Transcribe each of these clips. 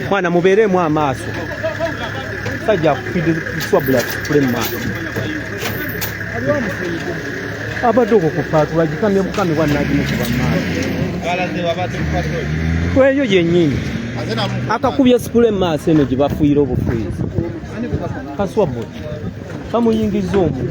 mwana mubeeremu amaaso sajja kuswabula supreme mass abadde okwo kupaatula gikamye bukame bwannagimukuba maaso eyo yennyini akakubye supreme mass eno gye bafuuyira obufuyizi kaswabula kamuyingiza omwo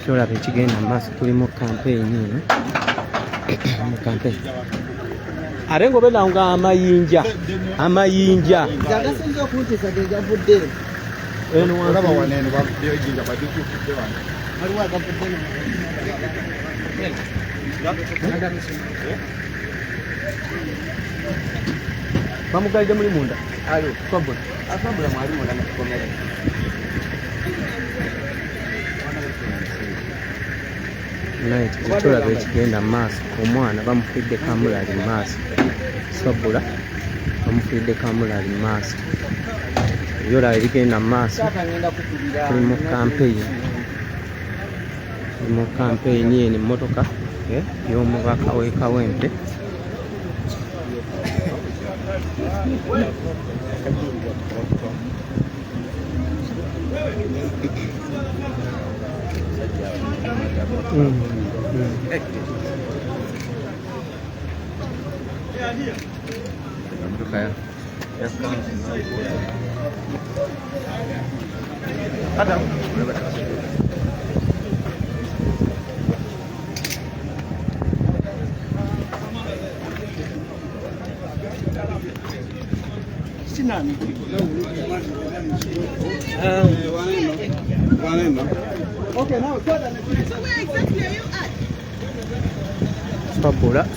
kyolaba ekigenda mu maaso tuli mu kampeyini eno mu kampeyini ate ng'obeera nga amayinja agasinza okuntisa ge gavudde eno olaba wano eno bavuddeyo ejjinja badikukidde wano waliwo agavudde bamugalidde muli munda twabula mwali munda nakikomere tulaga ekigenda mu maaso omwana bamufiidde kamulali mu maaso swabula bamufiidde kamulali mu maaso yolaba ebigenda mu maaso tuli mu kampeyini eno emmotoka y'omubaka w'e Kawempe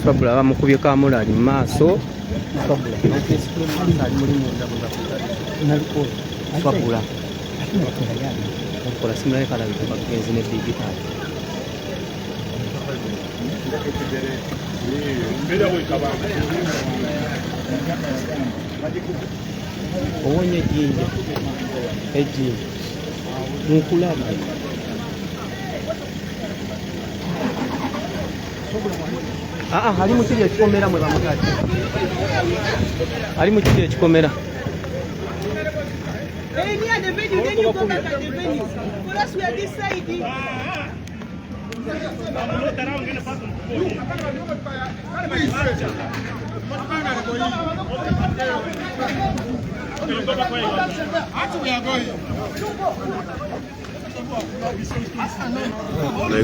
swabula bamukubye kamulali mu maaso swabula okola simulayo kalabika bagenzi ne digitali owonye ejjinja mukulaba ali mu kiri ekikomera mwe bamugati ali mu kiri ekikomera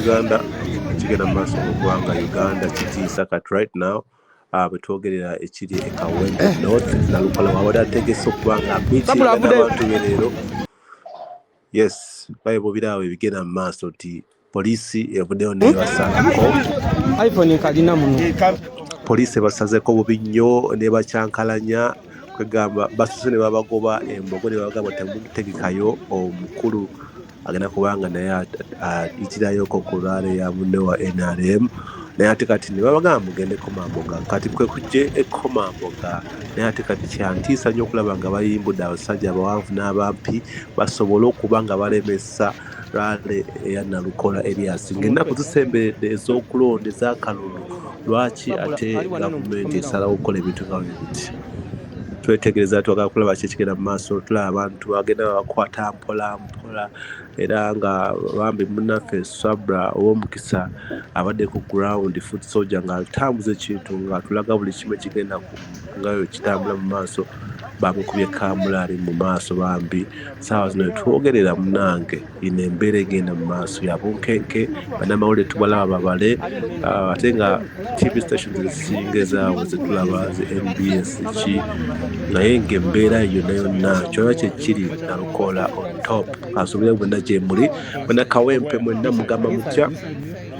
Uganda kigenda mu maaso mu ggwanga Uganda kitiisa kati right now betwogerera ekiri e Kawempe North Nalukoola wabadde ategese okuba nga miitinga n'abantu be leero yes bayibubirawo ebigenda mu maaso nti poliisi evuddeyo nebasalako iphone kalina muno poliisi ebasazeko bubi nnyo nebakyankalanya kwegamba basuse ne babagoba embogo ne babagamba temutegekayo omukulu agenda kubanga naye ikirayoko ku lwale ya munne wa NRM naye ate kati ne babagamba mugende Komamboga kati kwe kujje Komamboga naye ate kati kyantiisa nnyo okulaba nga bayimbudde abasajja abawanvu n'abampi basobole okuba nga balemesa lwale eya Nalukoola Erias ng'ennaku zisemberedde ez'okulonda ez'akalulu lwaki ate gavumenti esalawo okukola ebintu nga biti twetegereza twagala kulaba kikigenda mu maaso tulaba abantu bagenda bakwata mpola era nga bambi munnaffe Sabra ow'omukisa abadde ku ground foot soldier nga atambuza ekintu nga tulaga buli kimu ekigenda ngayo kitambula mu maaso bamukubye kamulali mu maaso bambi saawa zino twogerera munange ine embeera egenda mu maaso ya bunkenke bannamawulire tubalaba babale ate nga TV stations ezisinga ezaawo zetulaba ze MBS ki naye ng'embeera yonna yonna kyona kyekiri Nalukoola on top kasobole bwonna gye muli bwonna Kawempe mwenna mugamba mutya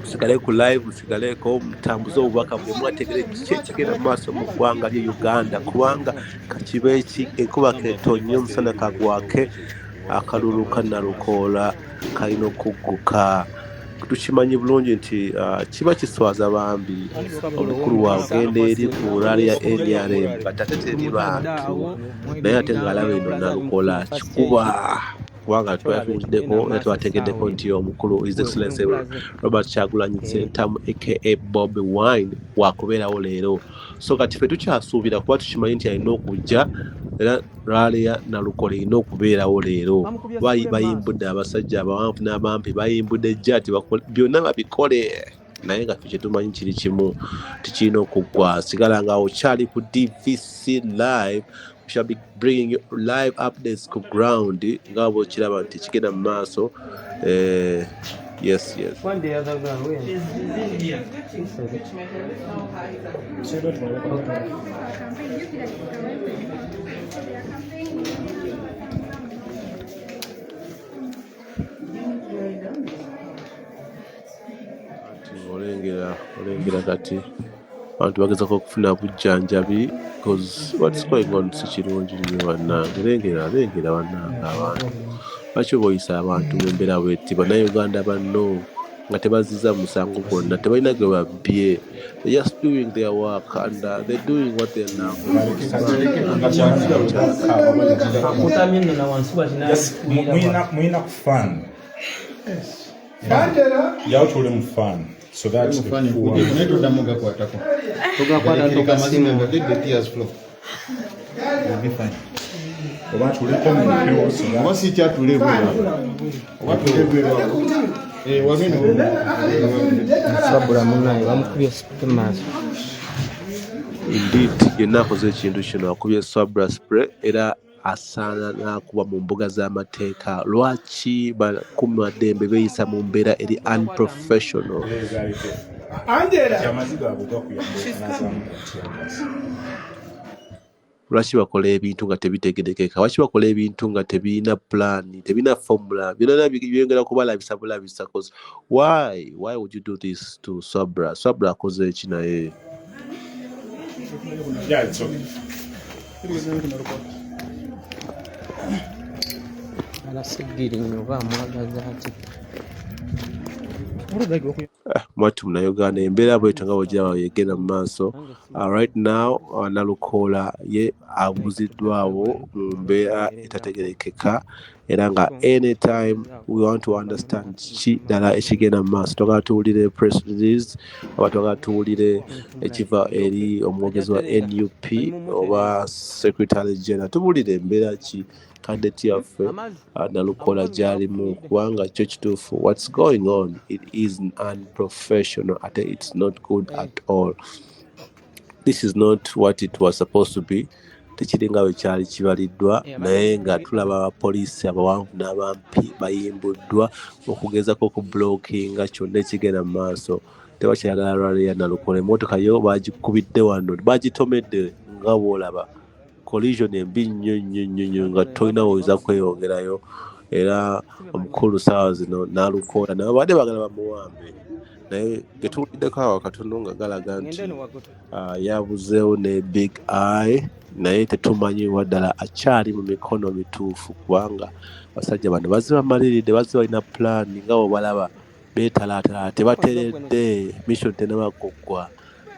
musigale ku live musigaleko mutambuze obubaka bwe mwategere kiki ekigenda mu maaso mu ggwanga lye Uganda kubanga kakiba eki enkuba ketonye omusana kagwake akalulu ka Nalukoola kalina okugguka tukimanyi bulungi nti kiba kiswaza bambi omukulu wa genda eri ku lwali ya NRM batateteri bantu naye ate ng'alaba eno Nalukoola kikuba kubanga twafunyiddeko era twategeddeko nti omukulu His Excellency Robert Kyagulanyi Ssentamu aka Bobi Wine wakubeerawo leero. So kati ffe tukyasuubira kuba tukimanyi nti alina okujja era rally ya Nalukoola erina okubeerawo leero. Bayimbudde abasajja abawanvu n'abampi, bayimbudde ejjaati byonna babikole, naye nga ffe kyetumanyi kiri kimu, tikirina okuggwa. Sigala nga okyali ku DVC Live. We shall be bringing you live updates ku ground nga bw'okiraba nti kigenda mu maaso. Yes. One day other girl, where? olengera kati abantu bagezako okufuna bujjanjabi because what's going on si kirungi nnyo bannange. lengera bannange abantu lwaki boyisa abantu mu mbeera bwetti. Bannayuganda banno nga tebaziza musango gwonna, tebalina gwe babbye. They're just doing their work and they're doing what they love. Mwina kufan. Yautule mfan. So that's the funny. Tugakwata tukasimu let the tears flow. We'll be fine. Obatule komu so wasi kyatule bwana. Obatule bwana. Wamino. Sabula munaye bamukubye spray. Indeed, yenna akoze ekintu kino, akubye sabula spray era asaana n'akuba mu mbuga z'amateeka. Lwaki bakumadembe beeyisa mu mbeera eri unprofessional? Lwaki bakola ebintu nga tebitegerekeka? Lwaki bakola ebintu nga tebirina plan, tebirina formula? Byonna byongera kubalabisa bulabisa. Why would you do this to Sabra? Sabra akoze eki naye? Yeah, it's okay. Mwatu Munayuganda embeera bwetyo nga bw'ogiraba yegenda mu maaso. Right now Nalukoola ye abuziddwawo mu mbeera etategerekeka era nga anytime we want to understand ki ddala ekigenda mu maaso twagala tuwulire press release oba twagala tuwulire ekiva eri omwogezi wa NUP oba secretary general, tuwulire embeera ki kandidate yaffe Nalukoola gy'alimu kubanga kyo kituufu. What's going on? It is unprofessional. It's not good at all. This is not what it was supposed to be. Tekiringa bwe kyali kibaliddwa, naye nga tulaba abapoliisi abawanvu n'abampi bayimbuddwa okugezako okublockinga kyonna ekigenda mu maaso. Tebakyayagala rally ya Nalukoola. Emmotoka yo bagikubidde wano, bagitomedde nga bw'olaba. Collision embi nnyo nga tolina woyinza kweyongerayo. Era omukulu ssaawa zino Nalukoola nabo badde bagala bamuwambe, naye getuwuliddeko awo katono nga galaga nti yabuzeewo ne big eye, naye tetumanyi waddala akyali mu mikono mituufu kubanga basajja bano baziba maliridde, baziba balina pulaani nga bwebalaba beetalaatala tebateredde mission tenabagoggwa.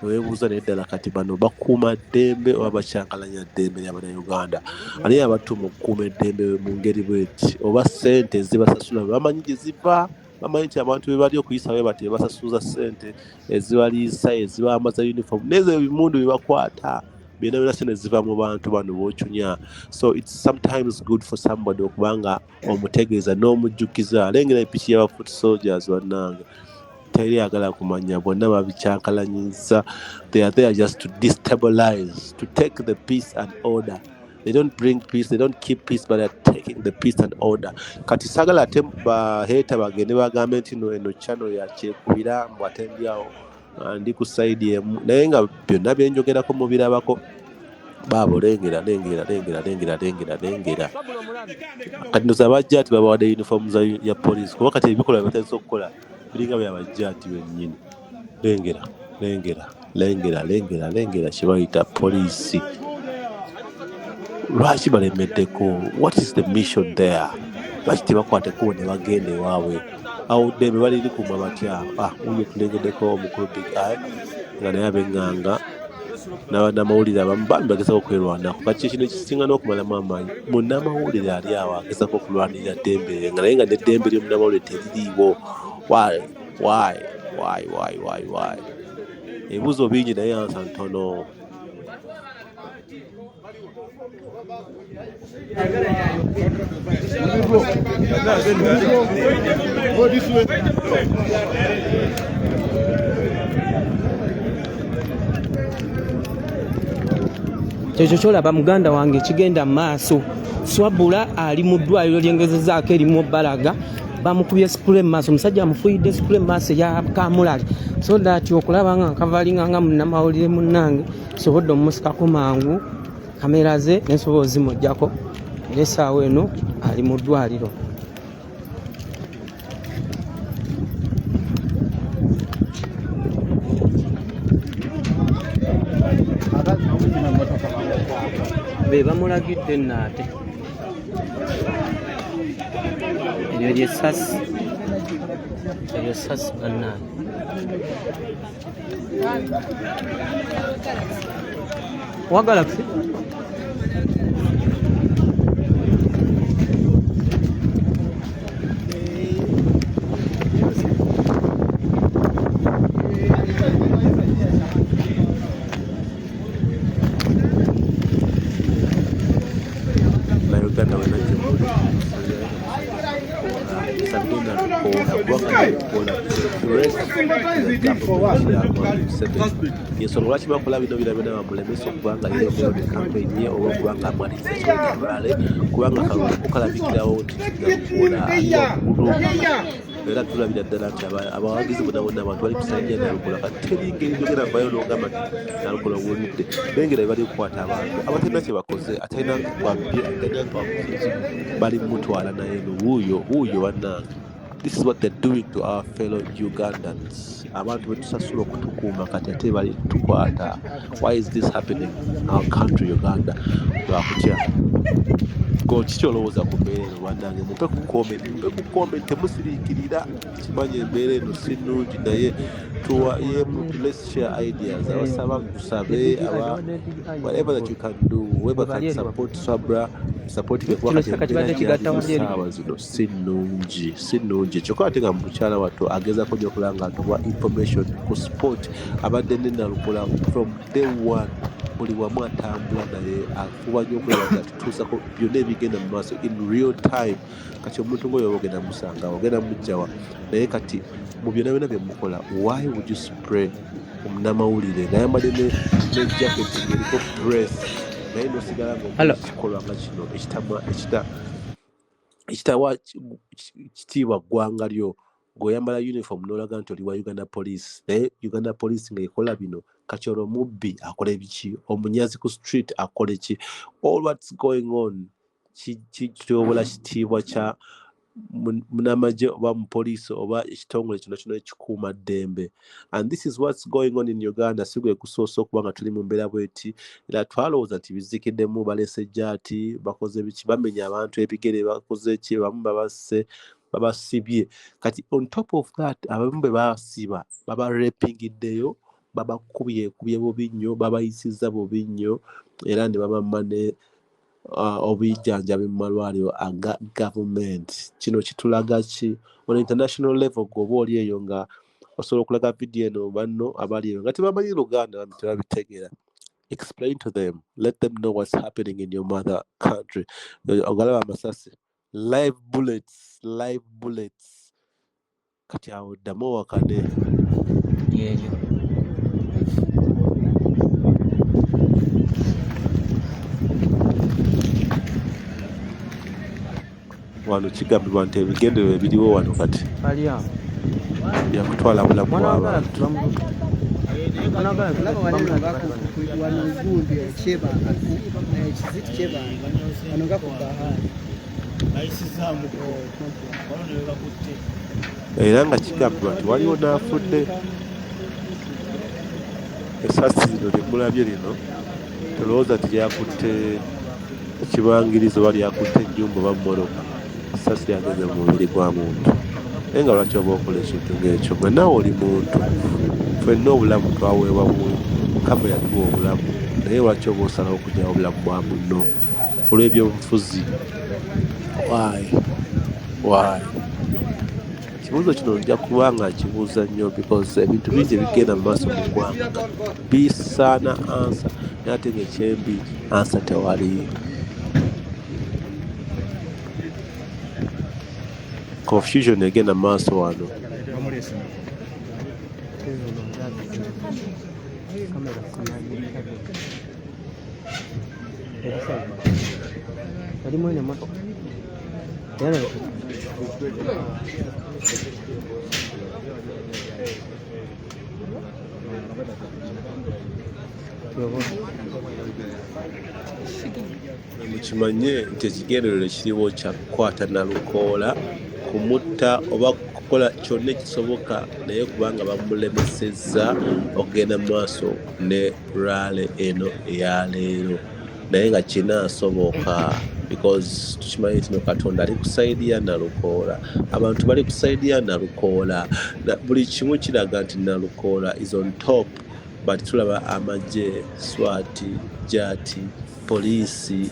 Weebuuza naye ddala kati bano bakuuma ddembe oba bakyankalanya ddembe ly'Abannayuganda? Ani abatuma okukuuma eddembe mu ngeri bweti? Oba ssente ezibasasula bamanyi gye ziva? Bamanyi nti abantu be bali okuyisa bwe bati basasuza ssente ezibaliisa ezibambaza uniform n'ezo ebimundu bye bakwata byonna ssente ziva mu bantu bano b'okyunya. So it's sometimes good for somebody okubanga omutegeeza n'omujjukiza. Alengera epiki y'aba foot soldiers bannange teri agala kumanya, bonna babikyankalanyiza. They are there just to destabilize, to take the peace and order. They don't bring peace, they don't keep peace, but they're taking the peace and order. Kati sagala ate baheta bagende bagambe nti eno channel ya kyekubira mbwatendyawo ndi ku side emu, naye nga byonna byenjogerako mubirabako. Baabo lengera. Kati ndoza abajjaati babawadde uniform ya police kuba kati ebikola batandise okukola biringa byabajjaati bennyini. Lengera kye bayita poliisi. Lwaki balemeddeko? What is the mission there? Lwaki tebakwateko ne bagenda ewaabwe? Awo ddembe balirikuma batya? Uyo tulengeddeko omukulu big eye nga naye abenganga n'abannamawulire abamu bambi bagezaako okwerwanako kati kino ekisinga n'okumalamu amaanyi munnamawulire ali awo agezaako okulwanirira ddembe nga naye nga n'eddembe ly'omunnamawulire teririiwo. Why? Ebibuuzo bingi naye ansa ntono. Kyekyo kyolaba muganda wange kigenda mu maaso. Swabula ali mu ddwaliro ly'engezezaako erimu Balaga, bamukubye sipule mu maaso. Omusajja amufuyidde sipule mu maaso eya kamulali so that okulaba nga nkavalinga nga munnamawulire munnange sobodde omumusikako mangu kamera ze nesobola ozimujjako era essaawa eno ali mu ddwaliro. Be bamulagidde nnaate eryo lyessasi bannange. Wagala kufi Uganda wena kimuli sabina Nalukoola yensonga lwaki bakola bino birabina bamulemesa okubanga yeyongera ne kampeyini ye oba okubanga amwaliriza ekibalale kubanga kalulu kalabikirawo nti Nalukoola aliwaggulu era tulabira ddala nti abawagizi bonna abantu bali kusajja Nalukoola kati teri ngeri jogera vayo n'ogamba nti Nalukoola wulidde bengera bali kukwata abantu abatalina kye bakoze atalina bali mutwala naye wuuyo bannange. This is what they're doing to our fellow Ugandans. Abantu betusasula okutukuuma kati ate bali tukwata. Why is this happening in our country Uganda? Lwakutya kiki olowooza ku mbeera eno bannange mupe ku comment temusiriikirira kimanye embeera eno si nnungi naye let's share ideas. Abasaba kusabe whatever that you can do, whoever can support Sabra support sawa zino si nnungi kyokka ate nga mukyala wattu agezaako nnyo okulanga atuwa information ku sport abadde ne Nalukoola from day one buli wamu atambula naye afuba nnyo okulaba nga tutuusako byonna ebigenda mu maaso in real time. Kati omuntu ng'oyo ogenda musanga ogenda mujjawa naye kati mu byonna bye mukola why would you spray omunnamawulire ngayambadde ne jacket ng'eriko press naye nosigala ng'okikolwa nga kino ekitawa kitiibwa ggwanga lyo ng'oyambala uniform n'olaga nti oli wa Uganda Police naye Uganda Police ng'ekola bino kati olwo mubbi akola ebiki omunyazi ku street akola ki all what's going on kitoobola kitiibwa kya munamagye oba mupoliisi oba ekitongole kino ekikuuma ddembe. And this is what's going on in Uganda. Si gwe kusoosa okuba nga tuli mu mbeera bweti era twalowooza nti bizikiddemu balese ejjaati bakoze biki bamenya abantu ebigere bakoze ki bamu babasibye kati on top of that abamu be basiba babarepingiddeyo babakubye bubi nnyo babayisiza bubi nnyo era ne babamma ne obuyijjanjabi mu malwaliro aga government. Kino kitulaga ki on international level gwoba oli eyo nga osobola okulaga vidiyo eno banno abali eyo nga tebamanyi Luganda tebabitegeera. Explain to them, let them know what's happening in your mother country. Ogalaba amasasi live bullets kati awo ddamu wakane yeyo wano kigambibwa nti ebigendererwa ebiriwo wano kati byakutwala bulamu bw'abantu. Era nga kigambibwa nti waliwo n'afudde. Essasi lino lye mulabye lino tolowooza nti lyakutte ekibangirizi oba lyakutte ennyumba oba mmoloka. Essasi lyageze mu mubiri gwa muntu naye nga lwaki oba okola ekintu ng'ekyo nga naawe oli muntu ffenna obulamu twaweebwa bungi Mukama yatuwa obulamu naye lwaki oba osalawo okujyawo obulamu bwa munno olw'ebyobufuzi? Why? Ekibuuzo kino nja kuba nga nkibuuza nnyo because ebintu bingi ebigenda mu maaso mu ggwanga bisaana ansa naye ate ng'ekyembi ansa tewali. Confusion egenda mu maaso wano. Mukimanye nti ekigendererwa ekiriwo kya kukwata Nalukoola, kumutta oba kukola kyonna ekisoboka, naye kubanga bamulemesezza okugenda mu maaso ne rale eno eya leero, naye nga kinaasoboka because tukimanyi nti Katonda ali ku sayidi ya Nalukoola, abantu bali ku sayidi ya Nalukoola, buli kimu kiraga nti Nalukoola is on top. But tulaba amagye, SWAT, jaati, poliisi,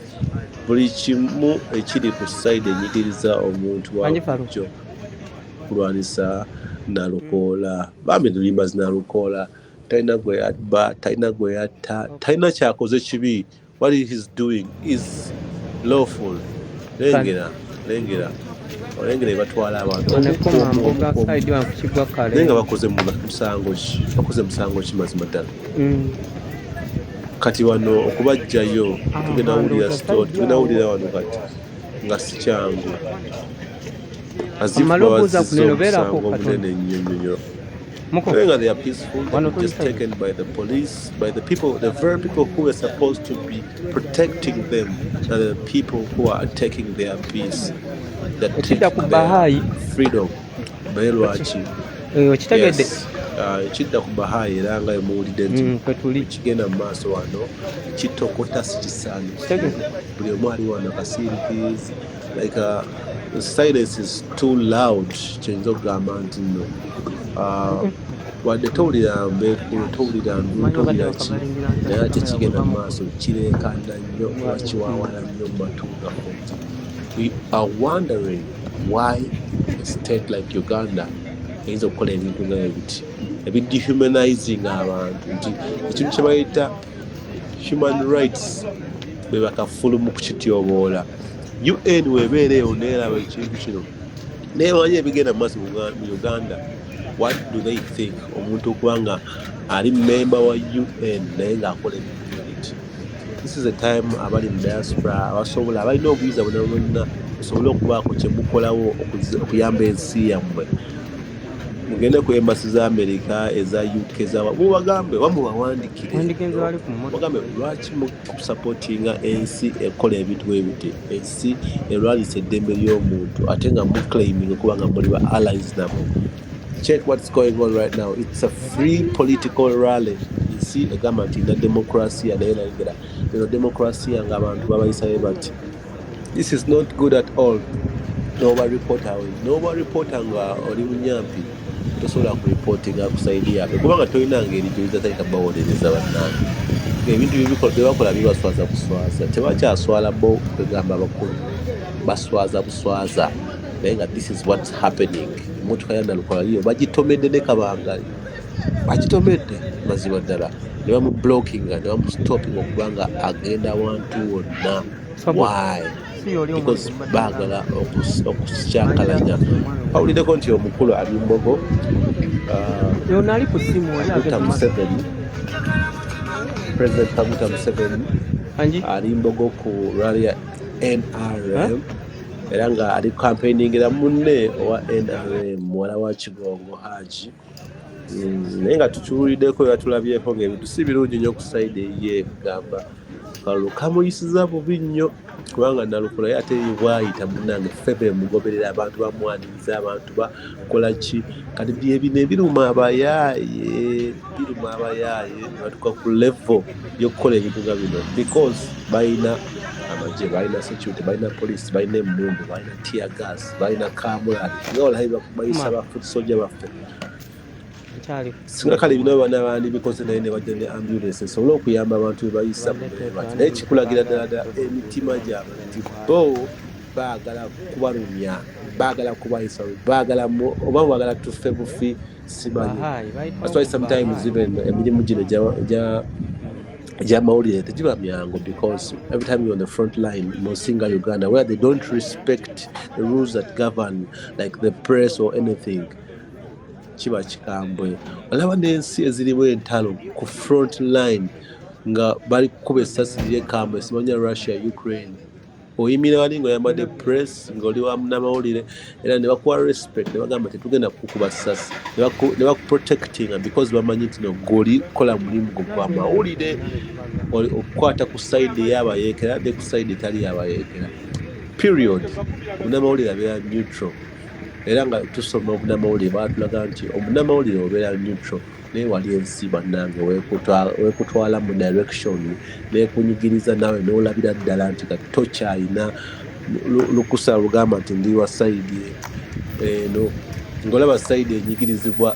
buli kimu ekiri ku sayidi enyigiriza omuntu wajo kulwanisa Nalukoola. Bambi lulimba zi Nalukoola talina gwe yabba, talina gwe yatta, talina kyakoze kibi. What he is doing is lawful. Lengera batwala abantu naye nga bakoze musango ki mazima ddala. Kati wano okubajjayo tugenda wulira wano kati nga si kyangu omusango omunene nnyo. They are peaceful, they were just taken by the police, by the people, the very people who are supposed to be protecting them, and the people who are taking their peace, that taking their freedom. Yes. Ekidda ku Bahayi era nga muwulidde nti ekigenda mu maaso wano kitokota si kisaanyi. Buli omu ali wano akasiirikizi, like the silence is too loud. Kyenza okugamba nti nno wadde towulira mbeekulu, towulira ndu, towulira ki, naye ate kigenda mu maaso kireekanda nnyo oba kiwaawala nnyo mu matu gaffe. We are wondering why a state like Uganda eyinza okukola ebintu nga ebiti ebidehumanizing abantu, nti ekintu kye bayita human rights be bakafulu mu kukityoboola. UN weebeera eyo neeraba ekintu kino neebanya ebigenda mu maaso mu Uganda. What do they think? Omuntu okubanga ali member wa UN naye ng'akola ebintu. This is a time abali mu diaspora abasobola abalina obuyiza bonna musobole okubaako kye mukolawo okuyamba ensi yammwe. Mugende ku embassy za America, eza UK, mubagambe bamubawandiikire bagambe lwaki mukusupportinga ensi ekola ebintu ebiti, ensi erwanyisa eddembe ly'omuntu ate nga muclaiming okuba nga muli ba allies nabo. Check what's going on right now. It's a free political rally. Ensi egamba nti na democracy naye nayingira eno democracy nga abantu babayisayo bati. This is not good at all. Noba reporter nga oli munyampi tosobola kureportinga kusaidia kubanga tolina ngeri gy'oyinza talika bawolereza bannange. Ebintu bye bakola bibaswaza buswaza, tebakyaswala bo kwegamba abakulu, baswaza buswaza. Naye nga this is what's happening. Emmotoka ya Nalukoola liyo bagitomedde ne kabangali, bagitomedde mazima ddala, ne bamublockinga, ne bamustopping okubanga agenda wantu wonna. Why? Because baagala okusikyankalanya. Awuliddeko nti omukulu ali Mbogo, President Kaguta Museveni ali Mbogo ku rally ya NRM era nga ali campaigningira munne owa NRM muwala wa Kigongo Haji. Naye nga tukiwuliddeko yatulabyeko ng'ebintu si birungi nnyo ku sayidi ye kugamba kalulu kamuyisiza bubi nnyo kubanga Nalukoola ye ate bwayita munnange febe mugoberera abantu bamwaniriza abantu bakola ki kati byebino biruma abayaaye batuka ku level y'okukola ebintu nga bino because balina amagye, balina security, balina police, balina emmundu, balina tear gas, balina kamulali nga olabe bayisa bafusoja baffe. singa kale bino bana bandi bikoze naye ne bajja ne ambulance esobole okuyamba abantu bebayisa munaye bati naye kikulagira ddala emitima gyabwe nti bo baagala kubalumya baagala kubayisa baagala oba baagala tufe bufi simanyi. That's why sometimes even emirimu gino gy'amawulire tegiba myangu because every time you're on the front line Musinga Uganda where they don't respect the rules that govern like the press or anything kiba kikambwe. Olaba n'ensi ezirimu entalo ku front line nga bali kukuba essasi ly'ekambwe simanya Russia, Ukraine. Oyimira wali ng'oyambadde press ng'oli wa munnamawulire era ne bakuwa respect ne bagamba tetugenda kukuba ssasi ne bakuprotectinga because bamanyi nti no goli kukola mulimu gwa mawulire okukwata ku side y'abayeekera ne ku side etali y'abayeekera period. Munnamawulire abeera neutral era nga tusoma obunnamawulire baatulaga nti omunnamawulire obeera neutral naye wali ensi bannange weekutwala mu direction neekunyigiriza naawe n'olabira ddala nti kati tokyalina lukusa lugamba nti ndi wa sayidi eno ng'olaba sayidi enyigirizibwa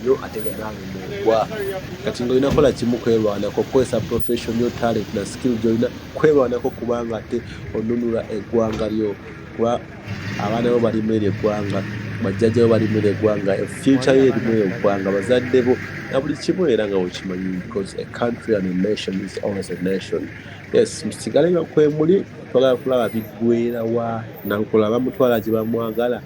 nnyo ate nga naawe n'ogwa kati ng'olina kola kimu kwerwanako kukozesa professional talent na skill gy'olina kwerwanako kubanga ate onunula eggwanga lyo kuba abaana bo balimu eri eggwanga bajjajja bo balimu eri eggwanga future ye erimu eri eggwanga bazadde bo na buli kimu era nga wekimanyi because a country and a nation is always a nation. Yes, musigale nga kwemuli twagala kulaba biggweera wa Nalukoola bamutwala gye bamwagala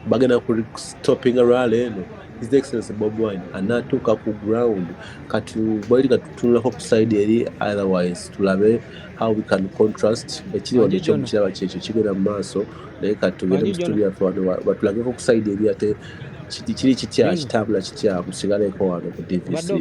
bagenda ku stopping rally eno His Excellency Bob Wine anatuuka ku ground kati bwali katutunulako ku side eri otherwise tulabe how we can contrast ekiri wano ekyomukiraba kyekyo kigenda mu maaso naye kati tugende mu studio yaffe wano batulageko ku side eri ate kiri kitya kitambula kitya musigaleko wano ku DVC.